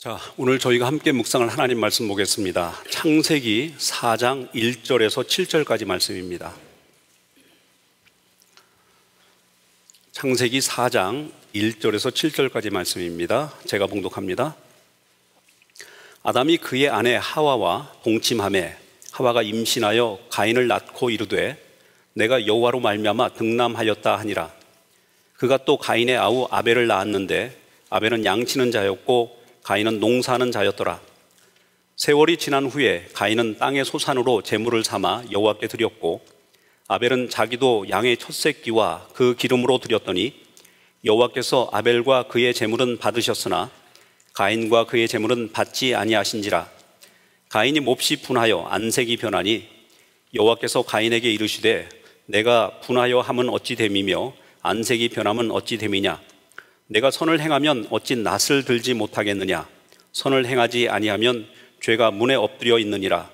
자, 오늘 저희가 함께 묵상할 하나님 말씀 보겠습니다. 창세기 4장 1절에서 7절까지 말씀입니다. 창세기 4장 1절에서 7절까지 말씀입니다. 제가 봉독합니다. 아담이 그의 아내 하와와 동침하매 하와가 임신하여 가인을 낳고 이르되 내가 여호와로 말미암아 등남하였다 하니라. 그가 또 가인의 아우 아벨을 낳았는데 아벨은 양치는 자였고 가인은 농사하는 자였더라. 세월이 지난 후에 가인은 땅의 소산으로 제물을 삼아 여호와께 드렸고 아벨은 자기도 양의 첫 새끼와 그 기름으로 드렸더니 여호와께서 아벨과 그의 제물은 받으셨으나 가인과 그의 제물은 받지 아니하신지라. 가인이 몹시 분하여 안색이 변하니 여호와께서 가인에게 이르시되 내가 분하여 함은 어찌 됨이며 안색이 변함은 어찌 됨이냐. 내가 선을 행하면 어찌 낯을 들지 못하겠느냐. 선을 행하지 아니하면 죄가 문에 엎드려 있느니라.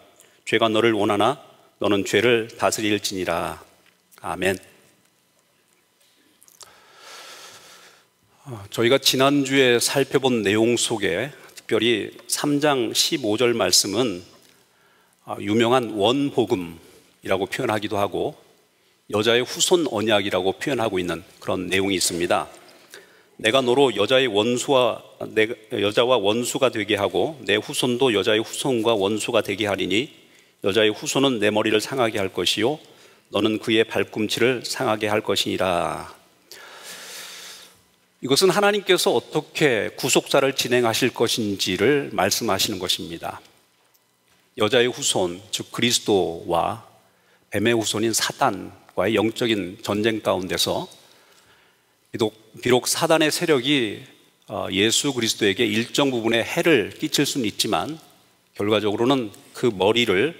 죄가 너를 원하나 너는 죄를 다스릴지니라. 아멘. 저희가 지난주에 살펴본 내용 속에 특별히 3장 15절 말씀은 유명한 원복음이라고 표현하기도 하고 여자의 후손 언약이라고 표현하고 있는 그런 내용이 있습니다. 내가 너로 여자와 원수가 되게 하고 내 후손도 여자의 후손과 원수가 되게 하리니 여자의 후손은 내 머리를 상하게 할 것이요 너는 그의 발꿈치를 상하게 할 것이니라. 이것은 하나님께서 어떻게 구속사를 진행하실 것인지를 말씀하시는 것입니다. 여자의 후손, 즉 그리스도와 뱀의 후손인 사단과의 영적인 전쟁 가운데서 비록 사단의 세력이 예수 그리스도에게 일정 부분의 해를 끼칠 수는 있지만 결과적으로는 그 머리를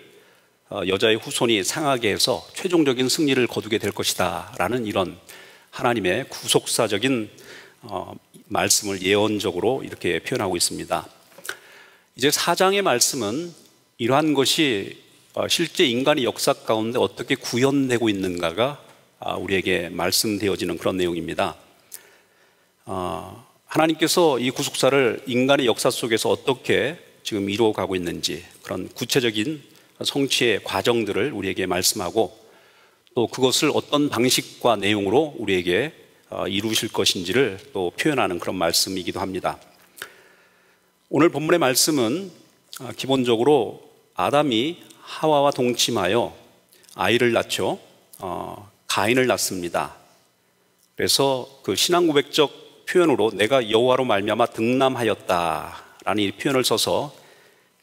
여자의 후손이 상하게 해서 최종적인 승리를 거두게 될 것이다 라는 이런 하나님의 구속사적인 말씀을 예언적으로 이렇게 표현하고 있습니다. 이제 4장의 말씀은 이러한 것이 실제 인간의 역사 가운데 어떻게 구현되고 있는가가 우리에게 말씀되어지는 그런 내용입니다. 하나님께서 이 구속사를 인간의 역사 속에서 어떻게 지금 이루어가고 있는지 그런 구체적인 성취의 과정들을 우리에게 말씀하고 또 그것을 어떤 방식과 내용으로 우리에게 이루실 것인지를 또 표현하는 그런 말씀이기도 합니다. 오늘 본문의 말씀은 기본적으로 아담이 하와와 동침하여 아이를 낳죠. 가인을 낳습니다. 그래서 그 신앙 고백적 표현으로 내가 여호와로 말미암아 등남하였다라는 이 표현을 써서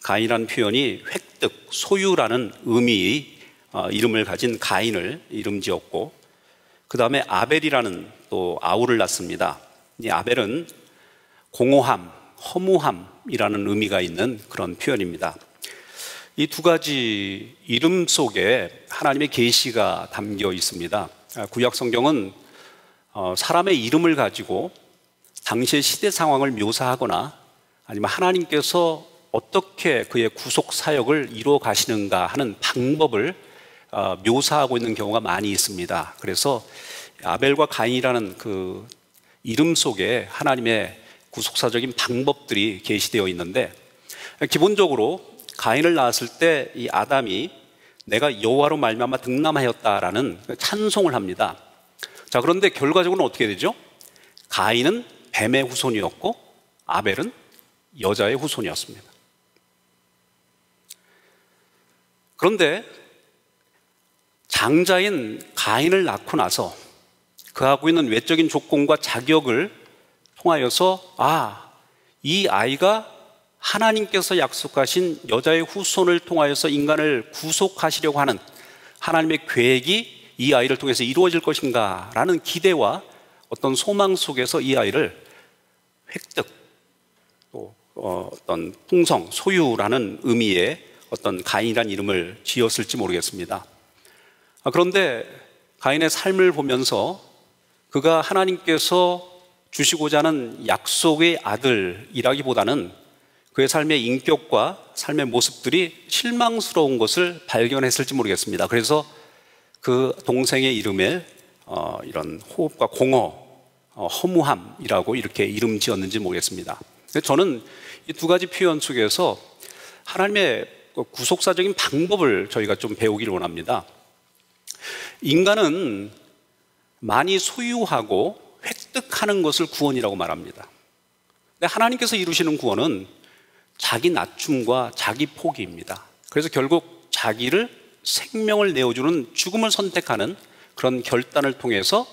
가인이라는 표현이 획득, 소유라는 의미의 이름을 가진 가인을 이름 지었고 그 다음에 아벨이라는 또 아우를 낳습니다. 이 아벨은 공허함, 허무함이라는 의미가 있는 그런 표현입니다. 이 두 가지 이름 속에 하나님의 계시가 담겨 있습니다. 구약 성경은 사람의 이름을 가지고 당시의 시대 상황을 묘사하거나 아니면 하나님께서 어떻게 그의 구속 사역을 이루어 가시는가 하는 방법을 묘사하고 있는 경우가 많이 있습니다. 그래서 아벨과 가인이라는 그 이름 속에 하나님의 구속사적인 방법들이 계시되어 있는데 기본적으로 가인을 낳았을 때 이 아담이 내가 여호와로 말미암아 등남하였다라는 찬송을 합니다. 자, 그런데 결과적으로는 어떻게 되죠? 가인은 뱀의 후손이었고 아벨은 여자의 후손이었습니다. 그런데 장자인 가인을 낳고 나서 그하고 있는 외적인 조건과 자격을 통하여서 이 아이가 하나님께서 약속하신 여자의 후손을 통하여서 인간을 구속하시려고 하는 하나님의 계획이 이 아이를 통해서 이루어질 것인가 라는 기대와 어떤 소망 속에서 이 아이를 획득, 또 어떤 풍성, 소유라는 의미의 어떤 가인이라는 이름을 지었을지 모르겠습니다. 그런데 가인의 삶을 보면서 그가 하나님께서 주시고자 하는 약속의 아들이라기보다는 그의 삶의 인격과 삶의 모습들이 실망스러운 것을 발견했을지 모르겠습니다. 그래서 그 동생의 이름에 이런 호흡과 공허, 허무함이라고 이렇게 이름 지었는지 모르겠습니다. 저는 이 두 가지 표현 속에서 하나님의 구속사적인 방법을 저희가 좀 배우기를 원합니다. 인간은 많이 소유하고 획득하는 것을 구원이라고 말합니다. 근데 하나님께서 이루시는 구원은 자기 낮춤과 자기 포기입니다. 그래서 결국 자기를 생명을 내어주는 죽음을 선택하는 그런 결단을 통해서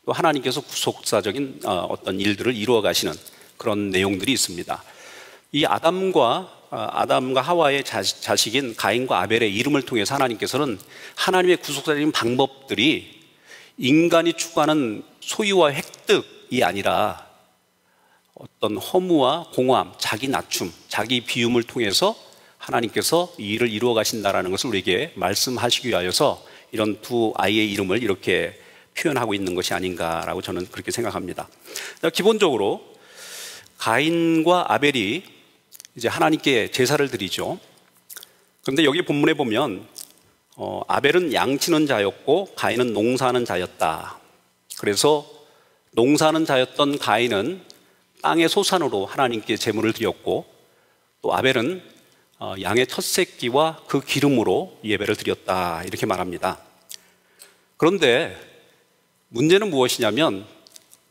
또 하나님께서 구속사적인 어떤 일들을 이루어 가시는 그런 내용들이 있습니다. 이 아담과 하와의 자식인 가인과 아벨의 이름을 통해서 하나님께서는 하나님의 구속사적인 방법들이 인간이 추구하는 소유와 획득이 아니라 어떤 허무와 공허함, 자기 낮춤, 자기 비움을 통해서 하나님께서 이 일을 이루어 가신다라는 것을 우리에게 말씀하시기 위하여서 이런 두 아이의 이름을 이렇게 표현하고 있는 것이 아닌가라고 저는 그렇게 생각합니다. 기본적으로 가인과 아벨이 이제 하나님께 제사를 드리죠. 그런데 여기 본문에 보면 아벨은 양치는 자였고 가인은 농사하는 자였다. 그래서 농사하는 자였던 가인은 땅의 소산으로 하나님께 제물을 드렸고, 또 아벨은 양의 첫 새끼와 그 기름으로 예배를 드렸다, 이렇게 말합니다. 그런데 문제는 무엇이냐면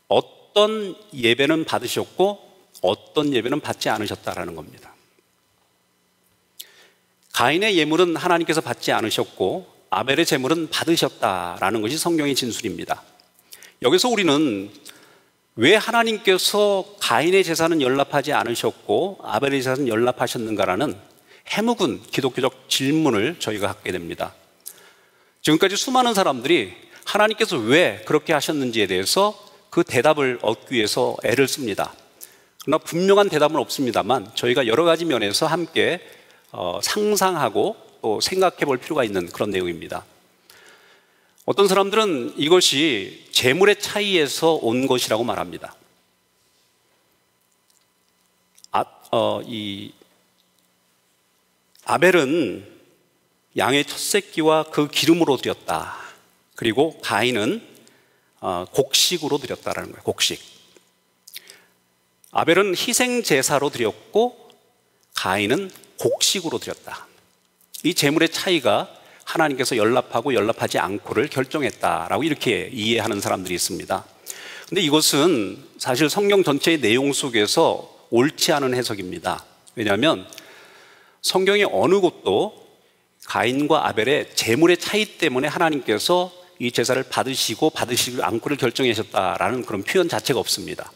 어떤 예배는 받으셨고 어떤 예배는 받지 않으셨다라는 겁니다. 가인의 예물은 하나님께서 받지 않으셨고 아벨의 제물은 받으셨다라는 것이 성경의 진술입니다. 여기서 우리는 왜 하나님께서 가인의 제사는 연락하지 않으셨고 아벨의 제사는 연락하셨는가라는 해묵은 기독교적 질문을 저희가 갖게 됩니다. 지금까지 수많은 사람들이 하나님께서 왜 그렇게 하셨는지에 대해서 그 대답을 얻기 위해서 애를 씁니다. 그러나 분명한 대답은 없습니다만 저희가 여러 가지 면에서 함께 상상하고 또 생각해 볼 필요가 있는 그런 내용입니다. 어떤 사람들은 이것이 재물의 차이에서 온 것이라고 말합니다. 아벨은 양의 첫 새끼와 그 기름으로 드렸다. 그리고 가인은 곡식으로 드렸다라는 거예요. 곡식. 아벨은 희생 제사로 드렸고 가인은 곡식으로 드렸다. 이 재물의 차이가 하나님께서 연락하고 연락하지 않고를 결정했다라고 이렇게 이해하는 사람들이 있습니다. 근데 이것은 사실 성경 전체의 내용 속에서 옳지 않은 해석입니다. 왜냐하면 성경의 어느 곳도 가인과 아벨의 재물의 차이 때문에 하나님께서 이 제사를 받으시고 받으시지 않고를 결정하셨다라는 그런 표현 자체가 없습니다.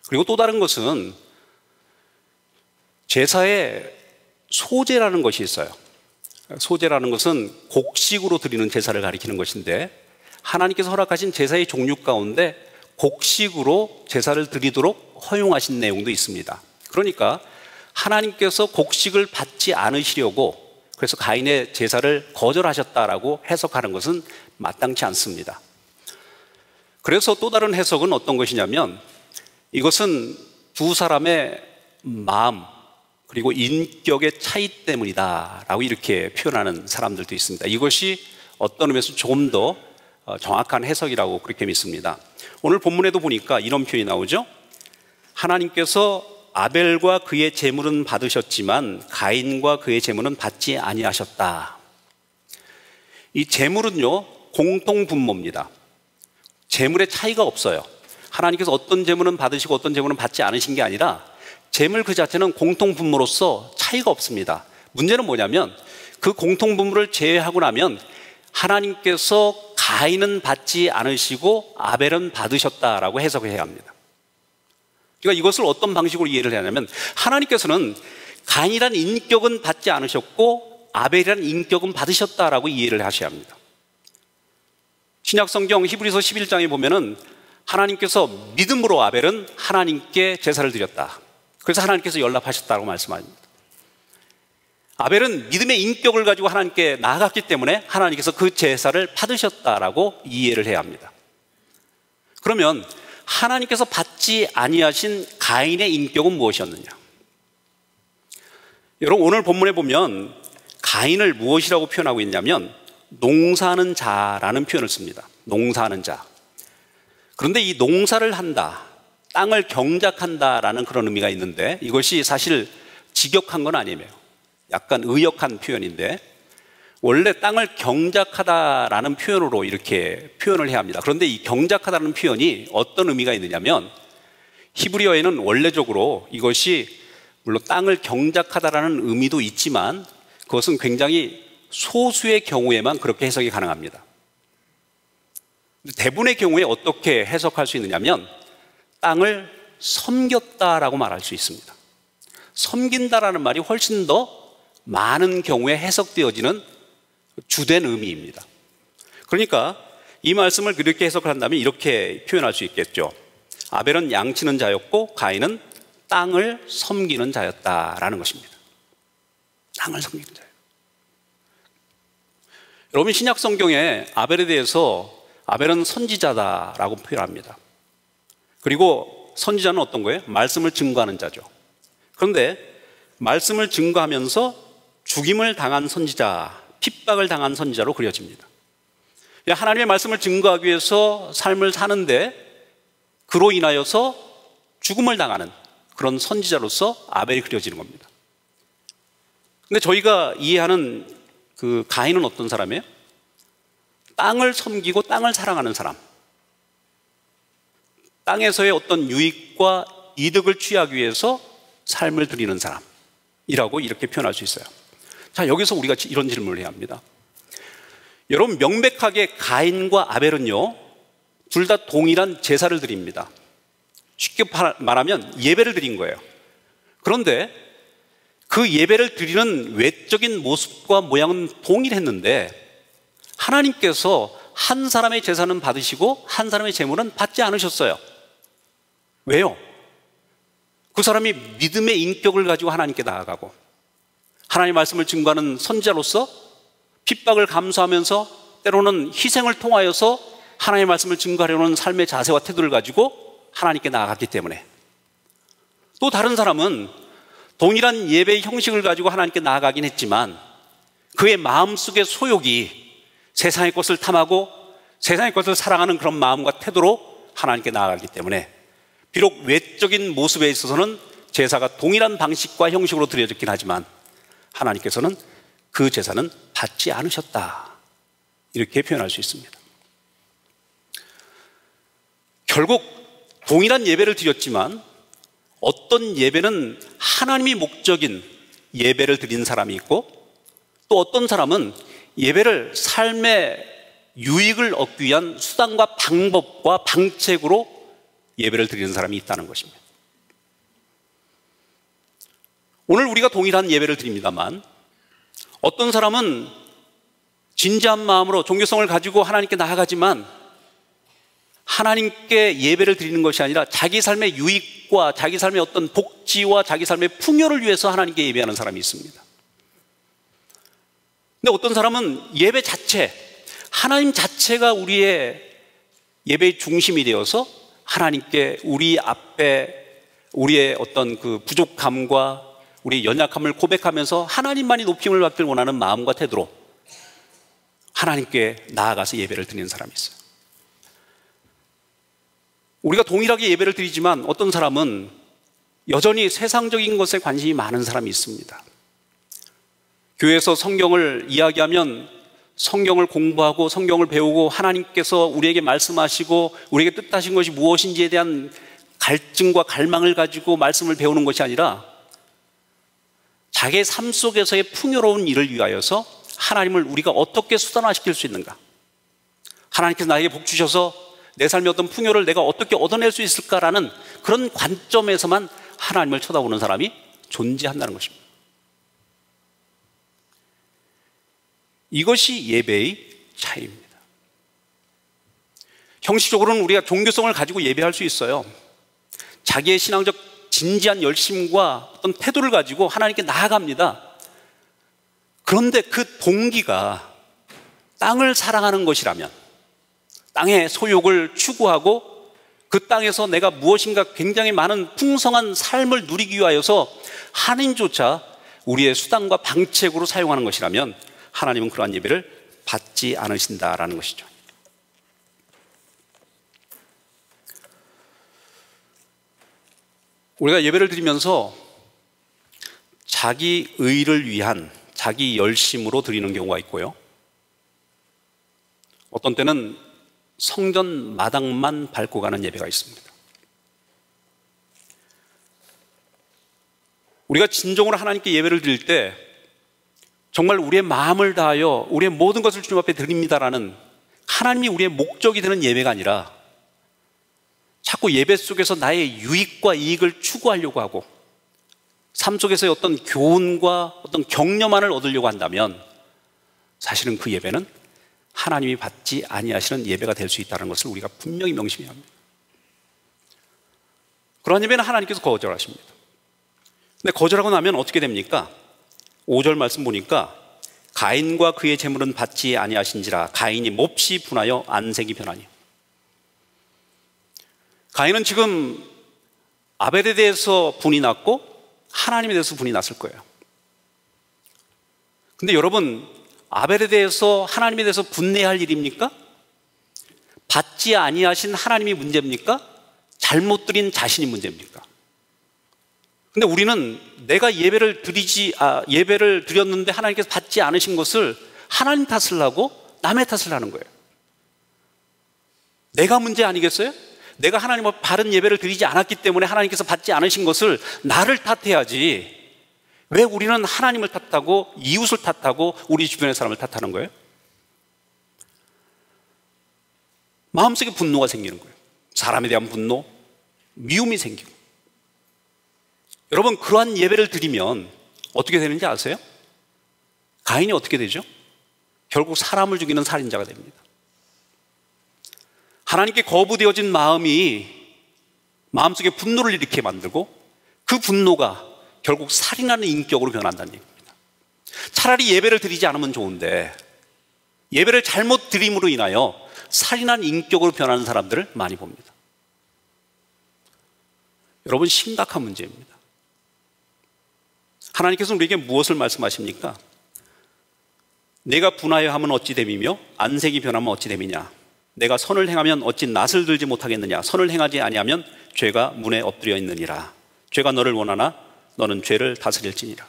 그리고 또 다른 것은 제사에 소제라는 것이 있어요. 소제라는 것은 곡식으로 드리는 제사를 가리키는 것인데 하나님께서 허락하신 제사의 종류 가운데 곡식으로 제사를 드리도록 허용하신 내용도 있습니다. 그러니까 하나님께서 곡식을 받지 않으시려고 그래서 가인의 제사를 거절하셨다라고 해석하는 것은 마땅치 않습니다. 그래서 또 다른 해석은 어떤 것이냐면 이것은 두 사람의 마음 그리고 인격의 차이 때문이다 라고 이렇게 표현하는 사람들도 있습니다. 이것이 어떤 의미에서 조금 더 정확한 해석이라고 그렇게 믿습니다. 오늘 본문에도 보니까 이런 표현이 나오죠. 하나님께서 아벨과 그의 제물은 받으셨지만 가인과 그의 제물은 받지 아니하셨다. 이 제물은요 공통분모입니다. 제물의 차이가 없어요. 하나님께서 어떤 제물은 받으시고 어떤 제물은 받지 않으신 게 아니라 제물 그 자체는 공통분모로서 차이가 없습니다. 문제는 뭐냐면 그 공통분모를 제외하고 나면 하나님께서 가인은 받지 않으시고 아벨은 받으셨다라고 해석을 해야 합니다. 그러니까 이것을 어떤 방식으로 이해를 해야 하냐면 하나님께서는 가인이라는 인격은 받지 않으셨고 아벨이라는 인격은 받으셨다라고 이해를 하셔야 합니다. 신약성경 히브리서 11장에 보면은 하나님께서 믿음으로 아벨은 하나님께 제사를 드렸다. 그래서 하나님께서 연락하셨다고 말씀합니다. 아벨은 믿음의 인격을 가지고 하나님께 나아갔기 때문에 하나님께서 그 제사를 받으셨다라고 이해를 해야 합니다. 그러면 하나님께서 받지 아니하신 가인의 인격은 무엇이었느냐? 여러분 오늘 본문에 보면 가인을 무엇이라고 표현하고 있냐면 농사하는 자라는 표현을 씁니다. 농사하는 자. 그런데 이 농사를 한다, 땅을 경작한다라는 그런 의미가 있는데 이것이 사실 직역한 건 아니에요. 약간 의역한 표현인데 원래 땅을 경작하다라는 표현으로 이렇게 표현을 해야 합니다. 그런데 이 경작하다는 표현이 어떤 의미가 있느냐면 히브리어에는 원래적으로 이것이 물론 땅을 경작하다라는 의미도 있지만 그것은 굉장히 소수의 경우에만 그렇게 해석이 가능합니다. 대부분의 경우에 어떻게 해석할 수 있느냐면 땅을 섬겼다라고 말할 수 있습니다. 섬긴다라는 말이 훨씬 더 많은 경우에 해석되어지는 주된 의미입니다. 그러니까 이 말씀을 그렇게 해석을 한다면 이렇게 표현할 수 있겠죠. 아벨은 양치는 자였고 가인은 땅을 섬기는 자였다라는 것입니다. 땅을 섬기는 자예요. 여러분 신약 성경에 아벨에 대해서 아벨은 선지자다라고 표현합니다. 그리고 선지자는 어떤 거예요? 말씀을 증거하는 자죠. 그런데 말씀을 증거하면서 죽임을 당한 선지자, 핍박을 당한 선지자로 그려집니다. 하나님의 말씀을 증거하기 위해서 삶을 사는데 그로 인하여서 죽음을 당하는 그런 선지자로서 아벨이 그려지는 겁니다. 근데 저희가 이해하는 그 가인은 어떤 사람이에요? 땅을 섬기고 땅을 사랑하는 사람. 땅에서의 어떤 유익과 이득을 취하기 위해서 삶을 드리는 사람이라고 이렇게 표현할 수 있어요. 자, 여기서 우리가 이런 질문을 해야 합니다. 여러분 명백하게 가인과 아벨은요 둘 다 동일한 제사를 드립니다. 쉽게 말하면 예배를 드린 거예요. 그런데 그 예배를 드리는 외적인 모습과 모양은 동일했는데 하나님께서 한 사람의 제사는 받으시고 한 사람의 제물은 받지 않으셨어요. 왜요? 그 사람이 믿음의 인격을 가지고 하나님께 나아가고 하나님의 말씀을 증거하는 선지자로서 핍박을 감수하면서 때로는 희생을 통하여서 하나님의 말씀을 증거하려는 삶의 자세와 태도를 가지고 하나님께 나아갔기 때문에 또 다른 사람은 동일한 예배의 형식을 가지고 하나님께 나아가긴 했지만 그의 마음속의 소욕이 세상의 것을 탐하고 세상의 것을 사랑하는 그런 마음과 태도로 하나님께 나아가기 때문에 비록 외적인 모습에 있어서는 제사가 동일한 방식과 형식으로 드려졌긴 하지만 하나님께서는 그 제사는 받지 않으셨다 이렇게 표현할 수 있습니다. 결국 동일한 예배를 드렸지만 어떤 예배는 하나님이 목적인 예배를 드린 사람이 있고 또 어떤 사람은 예배를 삶의 유익을 얻기 위한 수단과 방법과 방책으로 예배를 드리는 사람이 있다는 것입니다. 오늘 우리가 동일한 예배를 드립니다만 어떤 사람은 진지한 마음으로 종교성을 가지고 하나님께 나아가지만 하나님께 예배를 드리는 것이 아니라 자기 삶의 유익과 자기 삶의 어떤 복지와 자기 삶의 풍요를 위해서 하나님께 예배하는 사람이 있습니다. 근데 어떤 사람은 예배 자체, 하나님 자체가 우리의 예배의 중심이 되어서 하나님께 우리 앞에 우리의 어떤 그 부족함과 우리의 연약함을 고백하면서 하나님만이 높임을 받기를 원하는 마음과 태도로 하나님께 나아가서 예배를 드리는 사람이 있어요. 우리가 동일하게 예배를 드리지만 어떤 사람은 여전히 세상적인 것에 관심이 많은 사람이 있습니다. 교회에서 성경을 이야기하면 성경을 공부하고 성경을 배우고 하나님께서 우리에게 말씀하시고 우리에게 뜻하신 것이 무엇인지에 대한 갈증과 갈망을 가지고 말씀을 배우는 것이 아니라 자기의 삶 속에서의 풍요로운 일을 위하여서 하나님을 우리가 어떻게 수단화시킬 수 있는가, 하나님께서 나에게 복 주셔서 내 삶의 어떤 풍요를 내가 어떻게 얻어낼 수 있을까라는 그런 관점에서만 하나님을 쳐다보는 사람이 존재한다는 것입니다. 이것이 예배의 차이입니다. 형식적으로는 우리가 종교성을 가지고 예배할 수 있어요. 자기의 신앙적 진지한 열심과 어떤 태도를 가지고 하나님께 나아갑니다. 그런데 그 동기가 땅을 사랑하는 것이라면, 땅의 소욕을 추구하고 그 땅에서 내가 무엇인가 굉장히 많은 풍성한 삶을 누리기 위하여서 하나님조차 우리의 수단과 방책으로 사용하는 것이라면 하나님은 그러한 예배를 받지 않으신다라는 것이죠. 우리가 예배를 드리면서 자기 의를 위한 자기 열심으로 드리는 경우가 있고요. 어떤 때는 성전 마당만 밟고 가는 예배가 있습니다. 우리가 진정으로 하나님께 예배를 드릴 때 정말 우리의 마음을 다하여 우리의 모든 것을 주님 앞에 드립니다라는 하나님이 우리의 목적이 되는 예배가 아니라 자꾸 예배 속에서 나의 유익과 이익을 추구하려고 하고 삶 속에서의 어떤 교훈과 어떤 격려만을 얻으려고 한다면 사실은 그 예배는 하나님이 받지 아니하시는 예배가 될 수 있다는 것을 우리가 분명히 명심해야 합니다. 그러한 예배는 하나님께서 거절하십니다. 근데 거절하고 나면 어떻게 됩니까? 5절 말씀 보니까 가인과 그의 재물은 받지 아니하신지라 가인이 몹시 분하여 안색이 변하니. 가인은 지금 아벨에 대해서 분이 났고 하나님에 대해서 분이 났을 거예요. 근데 여러분, 아벨에 대해서 하나님에 대해서 분내야 할 일입니까? 받지 아니하신 하나님이 문제입니까? 잘못 드린 자신이 문제입니까? 근데 우리는 내가 예배를 드렸는데 하나님께서 받지 않으신 것을 하나님 탓을 하고 남의 탓을 하는 거예요. 내가 문제 아니겠어요? 내가 하나님 앞에 바른 예배를 드리지 않았기 때문에 하나님께서 받지 않으신 것을 나를 탓해야지. 왜 우리는 하나님을 탓하고 이웃을 탓하고 우리 주변의 사람을 탓하는 거예요? 마음속에 분노가 생기는 거예요. 사람에 대한 분노, 미움이 생기고. 여러분, 그러한 예배를 드리면 어떻게 되는지 아세요? 가인이 어떻게 되죠? 결국 사람을 죽이는 살인자가 됩니다. 하나님께 거부되어진 마음이 마음속에 분노를 일으키게 만들고 그 분노가 결국 살인하는 인격으로 변한다는 얘기입니다. 차라리 예배를 드리지 않으면 좋은데 예배를 잘못 드림으로 인하여 살인한 인격으로 변하는 사람들을 많이 봅니다. 여러분, 심각한 문제입니다. 하나님께서 우리에게 무엇을 말씀하십니까? 내가 분하여 하면 어찌 됨이며 안색이 변하면 어찌 됨이냐. 내가 선을 행하면 어찌 낯을 들지 못하겠느냐. 선을 행하지 아니하면 죄가 문에 엎드려 있느니라. 죄가 너를 원하나 너는 죄를 다스릴지니라.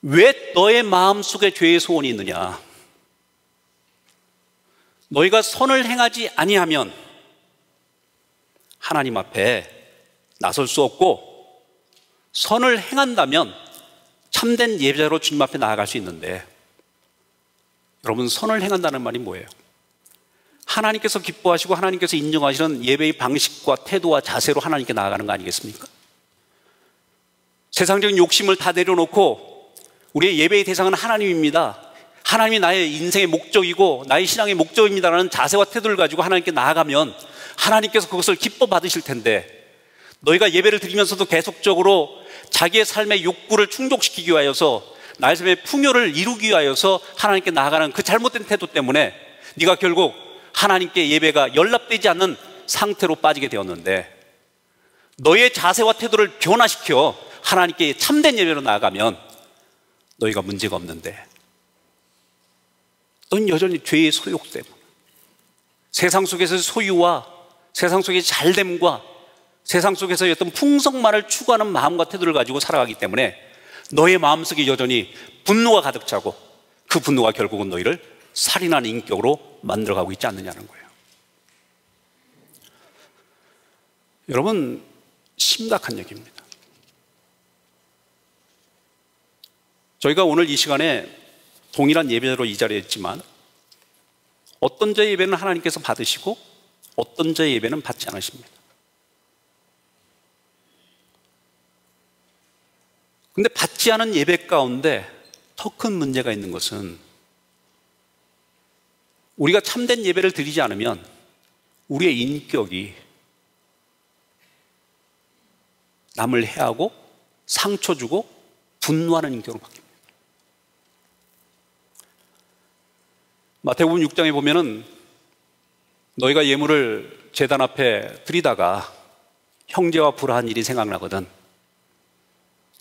왜 너의 마음속에 죄의 소원이 있느냐? 너희가 선을 행하지 아니하면 하나님 앞에 나설 수 없고, 선을 행한다면 참된 예배자로 주님 앞에 나아갈 수 있는데, 여러분, 선을 행한다는 말이 뭐예요? 하나님께서 기뻐하시고 하나님께서 인정하시는 예배의 방식과 태도와 자세로 하나님께 나아가는 거 아니겠습니까? 세상적인 욕심을 다 내려놓고 우리의 예배의 대상은 하나님입니다, 하나님이 나의 인생의 목적이고 나의 신앙의 목적입니다라는 자세와 태도를 가지고 하나님께 나아가면 하나님께서 그것을 기뻐 받으실 텐데, 너희가 예배를 드리면서도 계속적으로 자기의 삶의 욕구를 충족시키기 위하여서 나의 삶의 풍요를 이루기 위하여서 하나님께 나아가는 그 잘못된 태도 때문에 네가 결국 하나님께 예배가 연락되지 않는 상태로 빠지게 되었는데, 너의 자세와 태도를 변화시켜 하나님께 참된 예배로 나아가면 너희가 문제가 없는데, 넌 여전히 죄의 소욕 때문에 세상 속에서의 소유와 세상 속의 잘됨과 세상 속에서의 어떤 풍성만을 추구하는 마음과 태도를 가지고 살아가기 때문에 너의 마음속에 여전히 분노가 가득 차고 그 분노가 결국은 너희를 살인하는 인격으로 만들어가고 있지 않느냐는 거예요. 여러분, 심각한 얘기입니다. 저희가 오늘 이 시간에 동일한 예배로 이 자리에 있지만 어떤 자의 예배는 하나님께서 받으시고 어떤 자의 예배는 받지 않으십니다. 근데 받지 않은 예배 가운데 더 큰 문제가 있는 것은, 우리가 참된 예배를 드리지 않으면 우리의 인격이 남을 해하고 상처 주고 분노하는 인격으로 바뀝니다. 마태복음 6장에 보면은 너희가 예물을 제단 앞에 드리다가 형제와 불화한 일이 생각나거든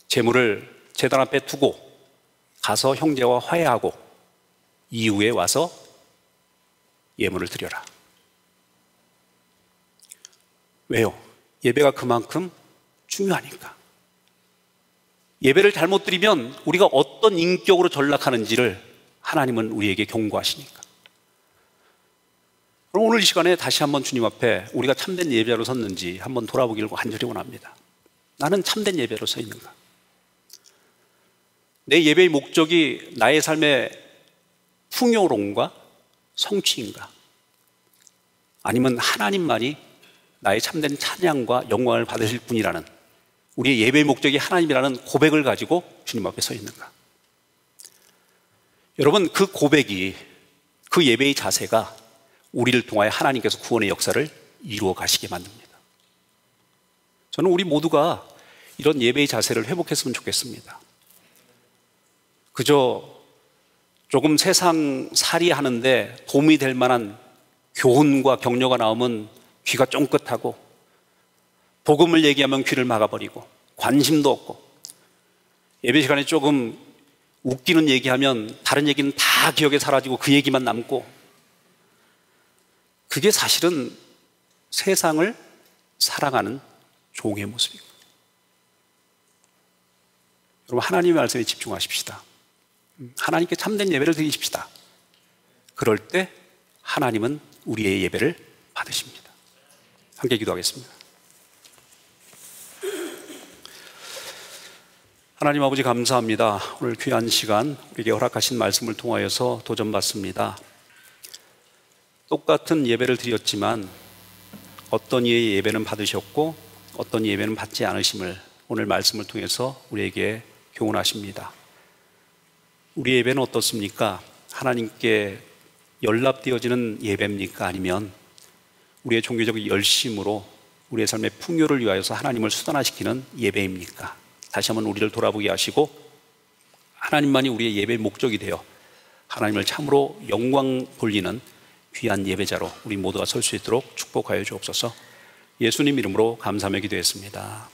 제물을 제단 앞에 두고 가서 형제와 화해하고 이후에 와서 예물을 드려라. 왜요? 예배가 그만큼 중요하니까. 예배를 잘못 드리면 우리가 어떤 인격으로 전락하는지를 하나님은 우리에게 경고하시니까. 그럼 오늘 이 시간에 다시 한번 주님 앞에 우리가 참된 예배자로 섰는지 한번 돌아보기를 간절히 원합니다. 나는 참된 예배로 서 있는가? 내 예배의 목적이 나의 삶의 풍요로움과 성취인가? 아니면 하나님만이 나의 참된 찬양과 영광을 받으실 분이라는, 우리의 예배의 목적이 하나님이라는 고백을 가지고 주님 앞에 서 있는가? 여러분, 그 고백이, 그 예배의 자세가 우리를 통하여 하나님께서 구원의 역사를 이루어 가시게 만듭니다. 저는 우리 모두가 이런 예배의 자세를 회복했으면 좋겠습니다. 그저 조금 세상 살이 하는데 도움이 될 만한 교훈과 격려가 나오면 귀가 쫑긋하고, 복음을 얘기하면 귀를 막아버리고 관심도 없고, 예배 시간에 조금 웃기는 얘기하면 다른 얘기는 다 기억에 사라지고 그 얘기만 남고, 그게 사실은 세상을 사랑하는 종의 모습입니다. 여러분, 하나님의 말씀에 집중하십시다. 하나님께 참된 예배를 드리십시다. 그럴 때 하나님은 우리의 예배를 받으십니다. 함께 기도하겠습니다. 하나님 아버지, 감사합니다. 오늘 귀한 시간 우리에게 허락하신 말씀을 통하여서 도전받습니다. 똑같은 예배를 드렸지만 어떤 이의 예배는 받으셨고 어떤 예배는 받지 않으심을 오늘 말씀을 통해서 우리에게 교훈하십니다. 우리 예배는 어떻습니까? 하나님께 연락되어지는 예배입니까? 아니면 우리의 종교적 열심으로 우리의 삶의 풍요를 위하여서 하나님을 수단화시키는 예배입니까? 다시 한번 우리를 돌아보게 하시고 하나님만이 우리의 예배의 목적이 되어 하나님을 참으로 영광 돌리는 귀한 예배자로 우리 모두가 설 수 있도록 축복하여 주옵소서. 예수님 이름으로 감사하며 기도했습니다.